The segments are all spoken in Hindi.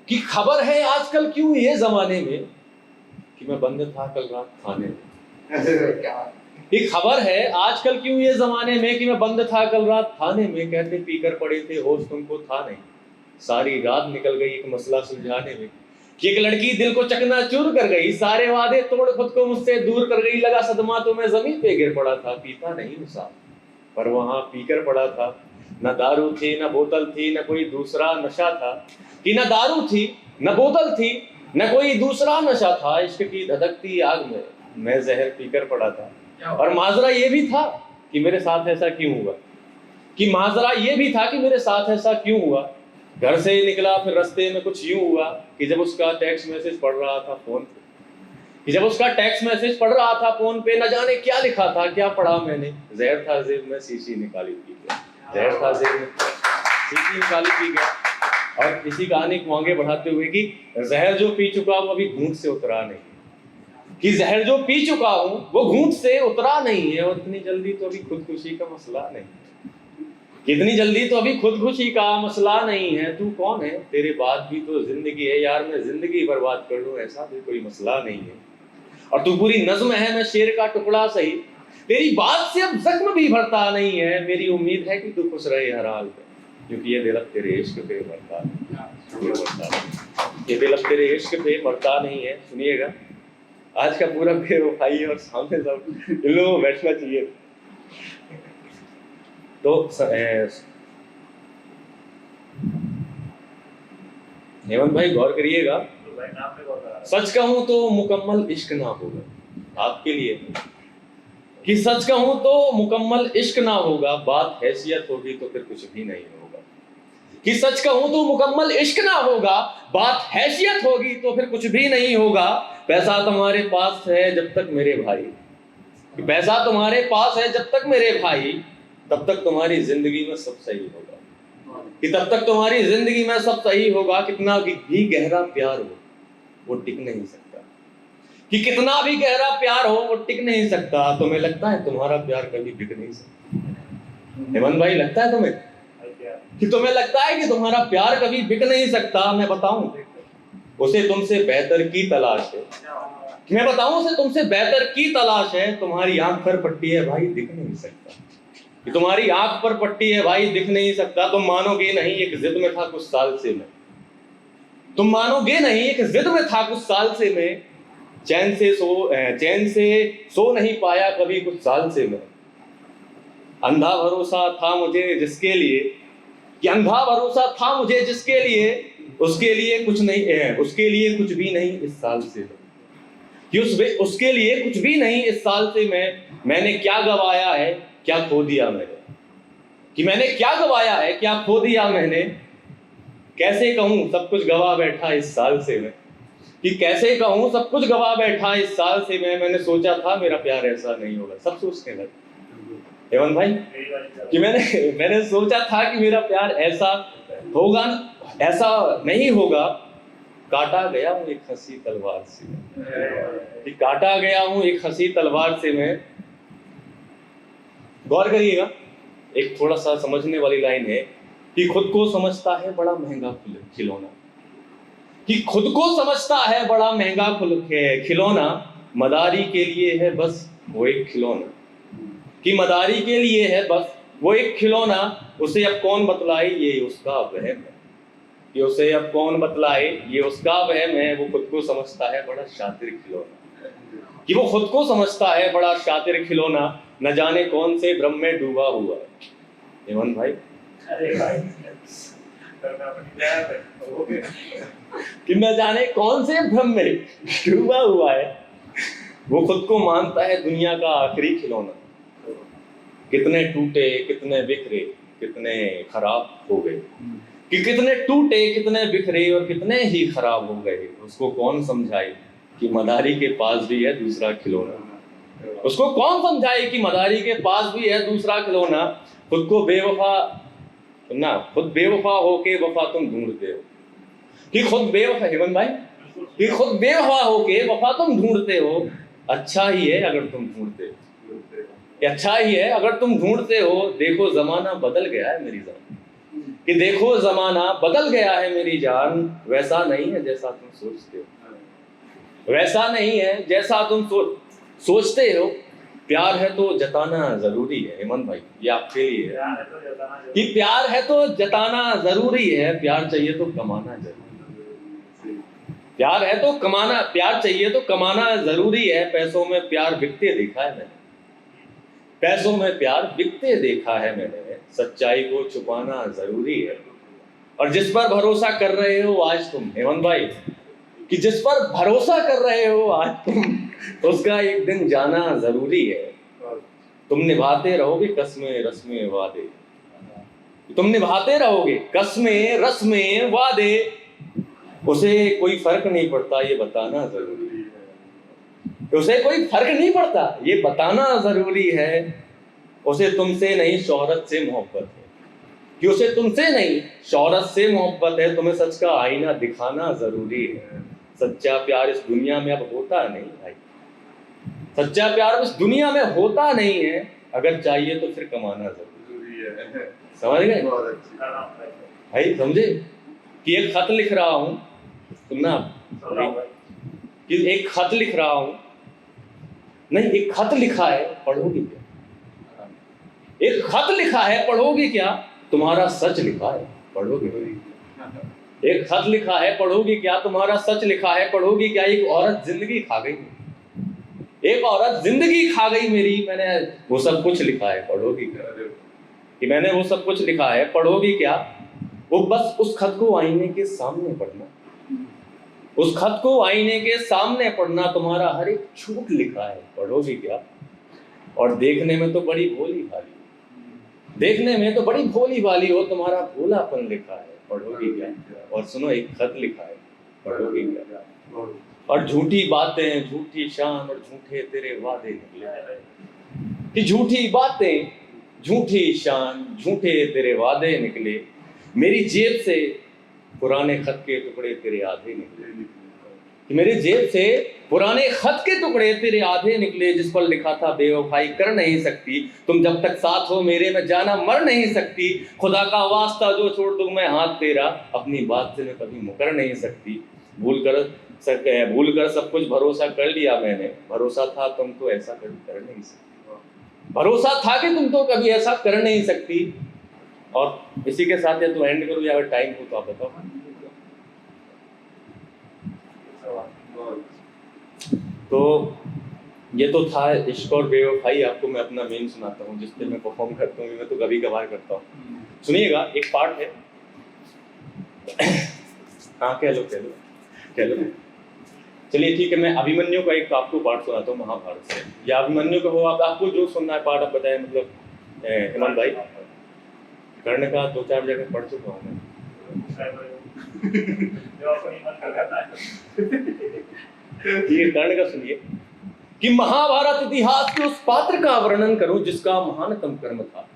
कि खबर है आजकल क्यों ये जमाने में कि मैं बंद था कल रात थाने में। ये खबर है आजकल क्यों ये जमाने में कि मैं बंद था कल रात थाने में। कहते पीकर पड़े थे होश तुमको था नहीं, सारी रात निकल गई एक मसला सुलझाने में। कि एक लड़की दिल को चकनाचूर कर गई, सारे वादे तोड़ खुद को मुझसे दूर कर गई। लगा सदमा तो मैं जमीन पे गिर पड़ा था, पीता नहीं हूं साहब पर वहां पीकर पड़ा था। न दारू थी न बोतल थी न कोई दूसरा नशा था, कि न दारू थी न बोतल थी न कोई दूसरा नशा था। इश्क की धधकती आग में मैं जहर पीकर पड़ा था। और माजरा ये भी था कि मेरे साथ ऐसा क्यों हुआ, कि माजरा ये भी था कि मेरे साथ ऐसा क्यों हुआ। घर से निकला फिर रास्ते में कुछ यूं हुआ कि जब उसका टेक्स्ट मैसेज पढ़ रहा था फोन पे, कि जब उसका टेक्स्ट मैसेज पढ़ रहा था फोन पे, न जाने क्या लिखा था क्या पढ़ा मैंने। जहर था जेब में शीशी निकाली पी गया, जहर था जेब में शीशी निकाली पी गया। और इसी कहानी को आगे बढ़ाते हुए कि जहर जो पी चुका वो अभी घूंट से उतरा नहीं, कि जहर जो पी चुका हूं वो घूंट से उतरा नहीं है। और इतनी जल्दी तो अभी खुदकुशी का मसला नहीं, कितनी जल्दी तो अभी खुदकुशी का मसला नहीं है। तू कौन है, तेरे बाद भी तो जिंदगी है यार, मैं जिंदगी बर्बाद कर लूं ऐसा भी कोई मसला नहीं है। और तू पूरी नज्म है, मैं शेर का टुकड़ा सही, तेरी बात से अब जख्म भी भरता नहीं है। मेरी उम्मीद है कि तू खुश रहे हर हाल में, क्योंकि ये दिल अब तेरे इश्क पे मरता नहीं, ये दिल अब तेरे इश्क पे मरता नहीं है। सुनिएगा आज का पूरा बेवफाई और सामने सब इन लोगों को बैठना चाहिए। तो हेमंत भाई गौर करिएगा, सच कहूं तो मुकम्मल इश्क ना होगा आपके लिए, कि सच कहूं तो मुकम्मल इश्क ना होगा, बात हैसियत होगी तो फिर कुछ भी नहीं होगा। कि सच कहूं तो मुकम्मल इश्क ना होगा, बात हैसियत होगी तो फिर कुछ भी नहीं होगा। पैसा तुम्हारे पास है जब तक मेरे भाई, पैसा तुम्हारे पास है जब तक मेरे भाई, तब तक तुम्हारी जिंदगी में सब सही होगा, कि तब तक तुम्हारी जिंदगी में सब सही होगा। कितना भी गहरा प्यार हो वो टिक नहीं सकता, कि कितना भी गहरा प्यार हो वो टिक नहीं सकता। तुम्हें लगता है तुम्हारा प्यार कभी बिक नहीं सकता? हेमंत भाई लगता है तुम्हें कि तुम्हें लगता है कि तुम्हारा प्यार कभी बिक नहीं सकता? मैं बताऊं उसे तुमसे बेहतर की तलाश है, मैं बताऊं उसे तुमसे बेहतर की तलाश है। तुम्हारी आंख पर पट्टी है भाई दिख नहीं सकता, कि तुम्हारी आंख पर पट्टी है भाई दिख नहीं सकता। तुम मानोगे नहीं एक जिद में था कुछ साल से मैं, तुम मानोगे नहीं एक जिद में था कुछ साल से मैं, चैन से सो नहीं पाया कभी कुछ साल से मैं। अंधा भरोसा था मुझे जिसके लिए, कि अंधा भरोसा था मुझे जिसके लिए, उसके लिए कुछ नहीं, उसके लिए कुछ भी नहीं इस साल से, कि उसके लिए कुछ भी नहीं इस साल से मैंने क्या गवाया है क्या खो दिया मैंने, कि मैंने क्या गवाया है क्या खो दिया मैंने। कैसे कहूं सब कुछ गवा बैठा इस साल से मैं, कि कैसे कहूं सब कुछ गवा बैठा इस साल से मैंने सोचा था मेरा प्यार ऐसा नहीं होगा। सब सोचने लगे हेमंत भाई कि मैंने सोचा था कि मेरा प्यार ऐसा होगा, ऐसा नहीं होगा। काटा गया हूं एक हंसी तलवार से, कि काटा गया हूं एक हंसी तलवार से मैं। गौर करिएगा एक थोड़ा सा समझने वाली लाइन है, कि खुद को समझता है बड़ा महंगा खिलौना, कि खुद को समझता है बड़ा महंगा खिलौना, मदारी के लिए है बस वो एक खिलौना, कि मदारी के लिए है बस वो एक खिलौना। उसे अब कौन बतलाए ये उसका वहम है, कि उसे अब कौन बतलाए ये उसका वहम है। वो खुद को समझता है बड़ा शातिर खिलौना, कि वो खुद को समझता है बड़ा शातिर खिलौना, न जाने कौन से भ्रम में डूबा हुआ है। हेमंत भाई कि न जाने कौन से भ्रम में डूबा हुआ है। वो खुद को मानता है दुनिया का आखिरी खिलौना, कितने टूटे कितने बिखरे कितने खराब हो गए, कि कितने टूटे कितने बिखरे और कितने ही खराब हो गए। उसको कौन समझाए कि मदारी के पास भी है दूसरा खिलौना, उसको कौन समझाए कि मदारी के पास भी है दूसरा खिलौना। खुद को बेवफा ना, खुद बेवफा होके वफा तुम ढूंढते हो, कि खुद बेवफा हेमंत भाई कि खुद बेवफा होके वफा तुम ढूंढते हो। अच्छा ही है अगर तुम ढूंढते हो, अच्छा ही है अगर तुम ढूंढते हो। देखो जमाना बदल गया है मेरी जान, कि देखो जमाना बदल गया है मेरी जान, वैसा नहीं है जैसा तुम सोचते हो, वैसा नहीं है जैसा तुम सोचते हो। प्यार है तो जताना जरूरी है। हेमंत भाई, ये आपके लिए है कि प्यार है तो जताना जरूरी है, प्यार चाहिए तो कमाना जरूरी है। प्यार है तो कमाना, प्यार चाहिए तो कमाना जरूरी है। पैसों में प्यार बिकते देखा है मैंने, पैसों में प्यार बिकते देखा है मैंने। सच्चाई को छुपाना जरूरी है। और जिस पर भरोसा कर रहे हो आज तुम, हेमंत भाई, कि जिस पर भरोसा कर रहे हो आज तुम, उसका एक दिन जाना जरूरी है। तुम निभाते रहोगे कसमें रस्में वादे, तुम निभाते रहोगे कसमें रस्में वादे, उसे कोई फर्क नहीं पड़ता ये बताना जरूरी है। उसे कोई फर्क नहीं पड़ता ये बताना जरूरी है। उसे तुमसे नहीं शोहरत से मोहब्बत है, कि उसे तुमसे नहीं शोहरत से मोहब्बत है। तुम्हें सच का आईना दिखाना जरूरी है। सच्चा प्यार इस दुनिया में अब होता नहीं भाई, सच्चा प्यार इस दुनिया में होता नहीं है। अगर चाहिए तो फिर कमाना जरूरी है। समझ गए भाई? समझे कि एक खत लिख रहा हूं, सुनना कि एक खत लिख रहा हूं, नहीं एक खत लिखा है, पढ़ोगे क्या? एक खत लिखा है, पढ़ोगे क्या? तुम्हारा सच लिखा है, पढ़ोगे? एक खत लिखा है, पढ़ोगे क्या? तुम्हारा सच लिखा है, पढ़ोगे क्या? एक औरत जिंदगी खा गई, एक औरत जिंदगी खा गई मेरी, मैंने वो सब कुछ लिखा है, पढ़ोगी क्या? कि मैंने वो सब कुछ लिखा है, पढ़ोगी क्या? वो बस उस खत को आईने के सामने पढ़ना, उस खत को आईने के सामने पढ़ना। तुम्हारा हर एक झूठ लिखा है, पढ़ोगी क्या? और देखने में तो बड़ी भोली भाली, देखने में तो बड़ी भोली भाली हो, तुम्हारा भोलापन लिखा है, पढ़ोगी क्या? और सुनो, एक खत लिखा है, पढ़ोगी क्या? और झूठी बातें, झूठी शान और झूठे तेरे वादे निकले, कि झूठी बातें, झूठी शान, झूठे तेरे वादे निकले। मेरी जेब से पुराने खत के टुकड़े तेरे आधे निकले, कि मेरे जेब से पुराने खत के टुकड़े तेरे आधे निकले, जिस पर लिखा था बेवफाई कर नहीं सकती, तुम जब तक साथ हो मेरे में जाना मर नहीं सकती, खुदा का वास्ता जो छोड़ दूं मैं हाथ तेरा, अपनी बात से मैं कभी मुकर नहीं सकती, भूल कर सब कुछ भरोसा कर लिया मैंने, भरोसा था तुम तो ऐसा कभी कर नहीं सकती, भरोसा था कि तुम तो कभी ऐसा कर नहीं सकती। और इसी के साथ या तो एंड करूं या टाइम हो तो आप बताओ। तो ये तो था इश्क और बेवफाई। आपको मैं अपना मेन सुनाता हूँ जिस पे मैं परफॉर्म करता हूँ, मैं तो कभी कभार करता हूँ। सुनिएगा, एक पार्ट है। हाँ कह लो। चलिए ठीक है, मैं अभिमन्यु का एक आपको पार्ट सुनाता हूँ महाभारत से, या अभिमन्यु का वो आपको जो सुनना है पार्ट आप बताएं। मतलब हेमंत भाई, कर्ण का 2-4 जगह पढ़ चुका हूँ मैं। ये कर्ण का सुनिए कि महाभारत इतिहास के उस पात्र का वर्णन करूं जिसका महानतम कर्म था,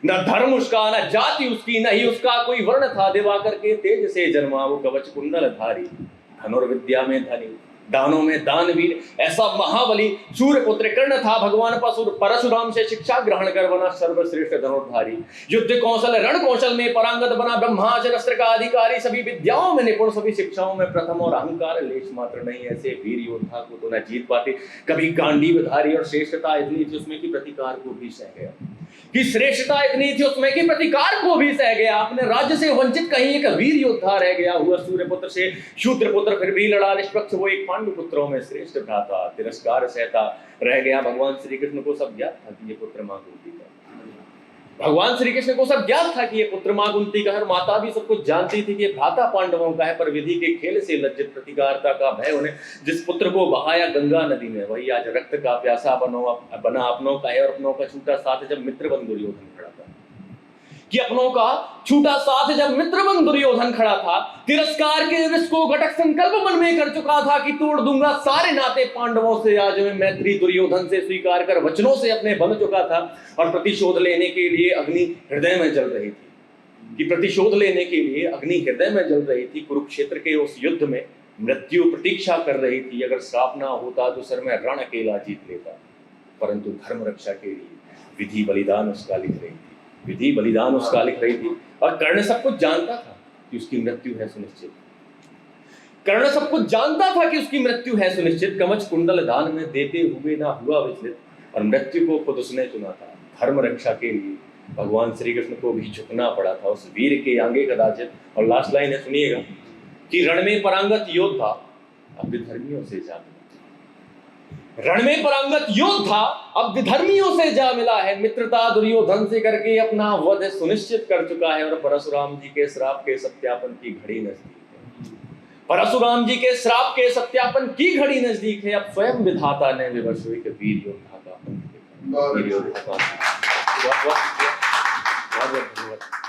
न धर्म उसका, न जाति उसकी, न ही उसका कोई वर्ण था। दिवाकर के तेज से जन्मा वो कवच कुंडल धारी, धनुर्विद्या में धनी, दानों में दानवीर, ऐसा महाबली सूर्यपुत्र कर्ण था। भगवान परशुराम से शिक्षा ग्रहण कर बना सर्वश्रेष्ठ धनुर्धारी, युद्ध कौशल रण कौशल में परांगत बना, ब्रह्मास्त्र अस्त्र का अधिकारी, सभी विद्याओं में निपुण, सभी शिक्षाओं में प्रथम, और अहंकार लेश मात्र नहीं। ऐसे वीर योद्धा को तो न जीत पाते कभी गांडीवधारी, और श्रेष्ठता इतनी थी उसमें कि प्रतिकार को भी सह गया, कि श्रेष्ठता इतनी थी उसमें कि प्रतिकार को भी सह गया। अपने राज्य से वंचित कहीं एक वीर योद्धा रह गया, हुआ सूर्यपुत्र से शूद्र पुत्र, फिर भी लड़ा निष्पक्ष वो एक पांडु पुत्रों में श्रेष्ठ भ्राता, तिरस्कार सहता रह गया। भगवान श्री कृष्ण को सब ज्ञात था कि ये पुत्र मां कुंती का, भगवान श्री कृष्ण को सब ज्ञात था कि ये पुत्र मां कुंती का है, और माता भी सब कुछ जानती थी कि ये भ्राता पांडवों का है। पर विधि के खेल से लज्जित, प्रतिकारता का भय उन्हें, जिस पुत्र को बहाया गंगा नदी में, वही आज रक्त का प्यासा बना अपनों का है। और अपनों का छूटा साथ जब मित्र बन दुर्योधन खड़ा था, कि अपनों का छूटा साथ जब मित्र बन दुर्योधन खड़ा था, तिरस्कार के विष को घटक संकल्प मन में कर चुका था कि तोड़ दूंगा सारे नाते पांडवों से। आज मैं मैत्री दुर्योधन से स्वीकार कर वचनों से अपने बंध चुका था, और प्रतिशोध लेने के लिए अग्नि हृदय में जल रही थी, कि प्रतिशोध लेने के लिए अग्नि हृदय में जल रही थी। कुरुक्षेत्र के उस युद्ध में मृत्यु प्रतीक्षा कर रही थी। अगर श्राप ना होता तो सर में रण अकेला जीत लेता, परंतु धर्म रक्षा के लिए विधि बलिदान उसका लिख रही थी। विधि बलिदान उसका लिख रही थी। और कर्ण सब कुछ जानता था कि उसकी मृत्यु है सुनिश्चित। कर्ण सब कुछ जानता था कि उसकी मृत्यु है सुनिश्चित। कवच कुंडल दान में देते हुए ना हुआ विचलित, और मृत्यु को खुद उसने चुना था। धर्म रक्षा के लिए भगवान श्री कृष्ण को भी झुकना पड़ा था उस वीर के आगे कदाचित। और लास्ट लाइन है, सुनिएगा, कि रण में परांगत योद्धा अब विधर्मियों से जा मिला। रण में परांगत योद्धा अब विधर्मियों से जा मिला है। मित्रता दुर्योधन से करके अपना वध सुनिश्चित कर चुका है। और परशुराम जी के श्राप के सत्यापन की घड़ी नजदीक है। परशुराम जी के श्राप के सत्यापन की घड़ी नजदीक है। अब स्वयं विधाता ने विवश हुई कि वीर योद्धा का अंत देखा। वीर योद्धा का अंत। बहुत बहुत धन्यवाद।